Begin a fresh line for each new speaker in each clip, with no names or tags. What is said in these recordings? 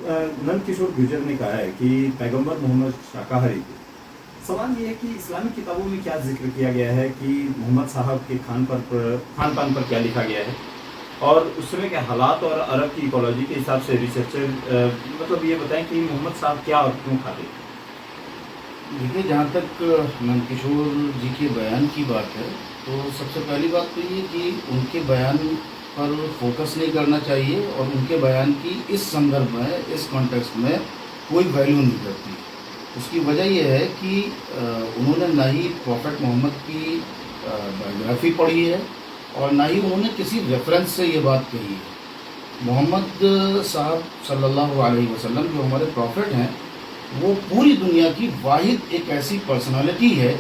नंद किशोर गुर्जर ने कहा है कि पैगंबर मोहम्मद शाकाहारी थे। सवाल ये है कि इस्लामी किताबों में क्या जिक्र किया गया है कि मोहम्मद साहब के खान पान पर क्या लिखा गया है, और उस समय के हालात और अरब की इकोलॉजी के हिसाब से रिसर्चर मतलब ये बताएं कि मोहम्मद साहब क्या और क्यों खाते थे।
देखिए, जहाँ तक नंदकिशोर जी के बयान की बात है तो सबसे पहली बात तो ये कि उनके बयान पर फोकस नहीं करना चाहिए और उनके बयान की इस संदर्भ में, इस कॉन्टेक्स्ट में कोई वैल्यू नहीं करती। उसकी वजह यह है कि उन्होंने ना ही प्रॉफेट मोहम्मद की बायोग्राफी पढ़ी है और ना ही उन्होंने किसी रेफरेंस से ये बात कही है। मोहम्मद साहब सल्लल्लाहु अलैहि वसल्लम जो हमारे प्रॉफेट हैं, वो पूरी दुनिया की वाहिद एक ऐसी पर्सनालिटी है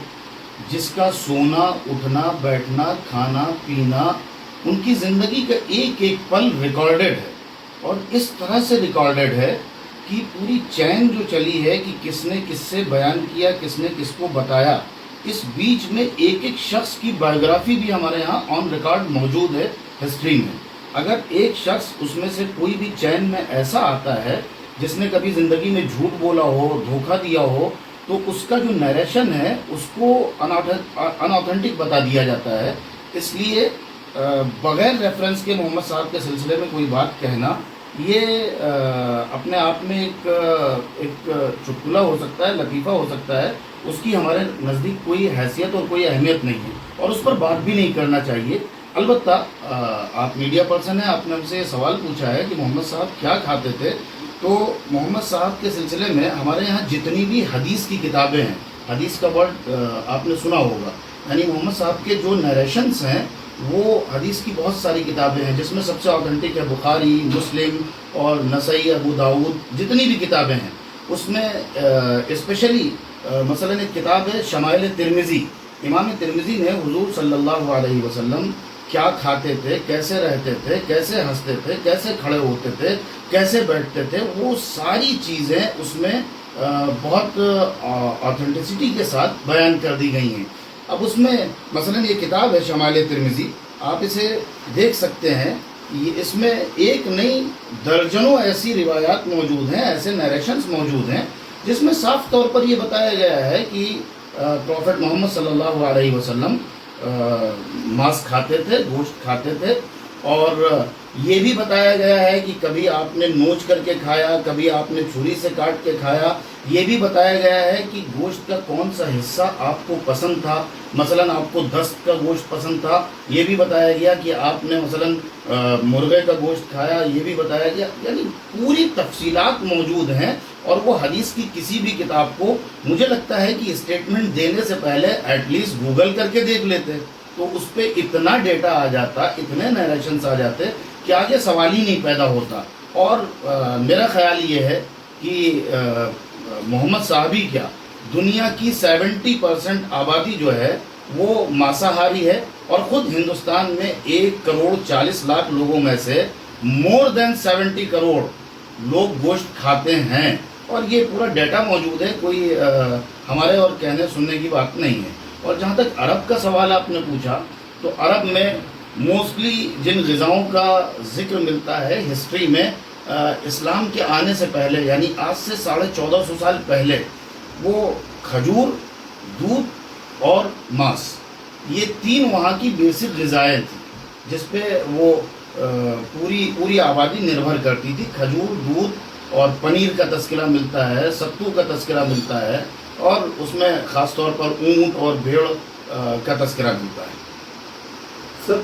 जिसका सोना, उठना, बैठना, खाना, पीना, उनकी ज़िंदगी का एक एक पल रिकॉर्डेड है। और इस तरह से रिकॉर्डेड है कि पूरी चैन जो चली है कि किसने किससे बयान किया, किसने किसको बताया, इस बीच में एक एक शख्स की बायोग्राफी भी हमारे यहाँ ऑन रिकॉर्ड मौजूद है हिस्ट्री में। अगर एक शख्स उसमें से कोई भी चैन में ऐसा आता है जिसने कभी ज़िंदगी में झूठ बोला हो, धोखा दिया हो, तो उसका जो नरेशन है उसको अनऑथेंटिक बता दिया जाता है। इसलिए बग़ैर रेफरेंस के मोहम्मद साहब के सिलसिले में कोई बात कहना ये अपने आप में एक चुटकुला हो सकता है, लतीफ़ा हो सकता है। उसकी हमारे नज़दीक कोई हैसियत और कोई अहमियत नहीं है और उस पर बात भी नहीं करना चाहिए। अलबत्ता आप मीडिया पर्सन हैं, आपने हमसे सवाल पूछा है कि मोहम्मद साहब क्या खाते थे। तो मोहम्मद साहब के सिलसिले में हमारे यहाँ जितनी भी हदीस की किताबें हैं, हदीस का वर्ड आपने सुना होगा, यानी मोहम्मद साहब के जो नरेशंस हैं वो हदीस की बहुत सारी किताबें हैं, जिसमें सबसे ऑथेंटिक है बुखारी, मुस्लिम और नसई, अबू दाऊद, जितनी भी किताबें हैं उसमें स्पेशली मसलन एक किताब है शमाइल तिरमिज़ी। इमाम तिरमिज़ी ने हुजूर सल्लल्लाहु अलैहि वसल्लम क्या खाते थे, कैसे रहते थे, कैसे हंसते थे, कैसे खड़े होते थे, कैसे बैठते थे, वो सारी चीज़ें उसमें बहुत ऑथेंटिसिटी के साथ बयान कर दी गई हैं। अब उसमें मसलन ये किताब है शमाइल तिरमिज़ी, आप इसे देख सकते हैं। ये इसमें एक नहीं दर्जनों ऐसी रिवायात मौजूद हैं, ऐसे नरेशंस मौजूद हैं जिसमें साफ तौर पर ये बताया गया है कि प्रॉफेट मोहम्मद सल्लल्लाहु अलैहि वसल्लम मांस खाते थे, गोश्त खाते थे। और ये भी बताया गया है कि कभी आपने नोच करके खाया, कभी आपने छुरी से काट के खाया। ये भी बताया गया है कि गोश्त का कौन सा हिस्सा आपको पसंद था। मसलन आपको दस्त का गोश्त पसंद था, ये भी बताया गया कि आपने मसलन मुर्गे का गोश्त खाया, ये भी बताया गया। यानी पूरी तफसीलात मौजूद हैं और वो हदीस की किसी भी किताब को मुझे लगता है कि स्टेटमेंट देने से पहले एटलीस्ट गूगल करके देख लेते तो उस पर इतना डेटा आ जाता, इतने नरेशंस आ जाते कि आगे सवाल ही नहीं पैदा होता। और मेरा ख्याल ये है कि मोहम्मद साहब ही क्या, दुनिया की 70% आबादी जो है वो मांसाहारी है और ख़ुद हिंदुस्तान में 1,40,00,000 लोगों में से मोर देन 70 करोड़ लोग गोश्त खाते हैं। और ये पूरा डेटा मौजूद है, कोई हमारे और कहने सुनने की बात नहीं है। और जहाँ तक अरब का सवाल आपने पूछा, तो अरब में मोस्टली जिन ग़िज़ाओं का ज़िक्र मिलता है हिस्ट्री में, इस्लाम के आने से पहले यानी आज से 1450 साल पहले, वो खजूर, दूध और मांस, ये तीन वहाँ की बेसिक ग़िज़ाएँ थी जिस पे वो पूरी आबादी निर्भर करती थी। खजूर, दूध और पनीर का तस्करा मिलता है, सत्तू का तस्करा मिलता है और उसमें ख़ास तौर पर ऊँट और भेड़ का तस्करा मिलता है।
सर,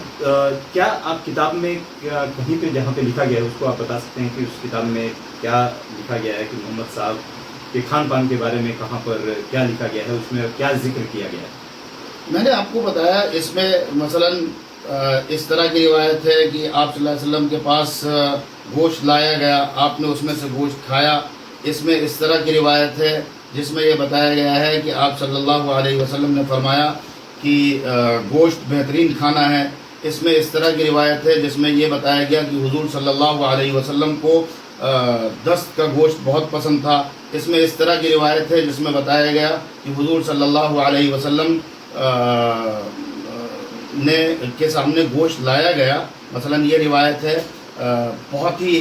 क्या आप किताब में कहीं पे जहाँ पे लिखा गया है उसको आप बता सकते हैं कि उस किताब में क्या लिखा गया है कि मोहम्मद साहब के खान पान के बारे में कहाँ पर क्या लिखा गया है, उसमें क्या जिक्र किया गया है?
मैंने आपको बताया, इसमें मसलन इस तरह की रिवायत है कि आप सल्लल्लाहु अलैहि वसल्लम के पास गोश्त लाया गया, आपने उसमें से गोश्त खाया। इसमें इस तरह की रिवायत है जिसमें यह बताया गया है कि आप सल्लल्लाहु अलैहि वसल्लम ने फरमाया कि गोश्त बेहतरीन खाना है। इसमें इस तरह की रिवायत है जिसमें यह बताया गया कि हुजूर सल्लल्लाहु अलैहि वसल्लम को दस्त का गोश्त बहुत पसंद था। इसमें इस तरह की रिवायत है जिसमें बताया गया कि हुजूर सल्लल्लाहु अलैहि वसल्लम ने के सामने गोश्त लाया गया। मसलन ये रिवायत है بہت ہی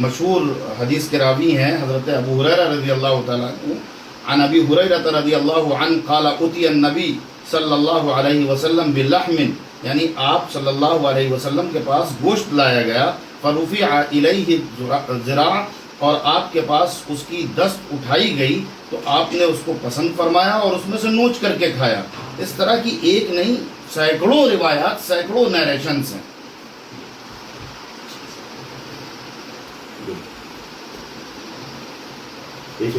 مشہور حدیث کے راوی ہیں حضرت ابو ہریرہ رضی اللہ تعالیٰ عنہ. عن ابی ہریرہ رضی اللہ عنہ قال اتي النبی صلی اللہ علیہ وسلم بلحم، یعنی آپ صلی اللہ علیہ وسلم کے پاس گوشت لایا گیا. فرفع الیہ ذراع، اور آپ کے پاس اس کی دست اٹھائی گئی تو آپ نے اس کو پسند فرمایا اور اس میں سے نوچ کر کے کھایا. اس طرح کی ایک نہیں سینکڑوں روایات، سینکڑوں نیریشنز ہیں.
ایک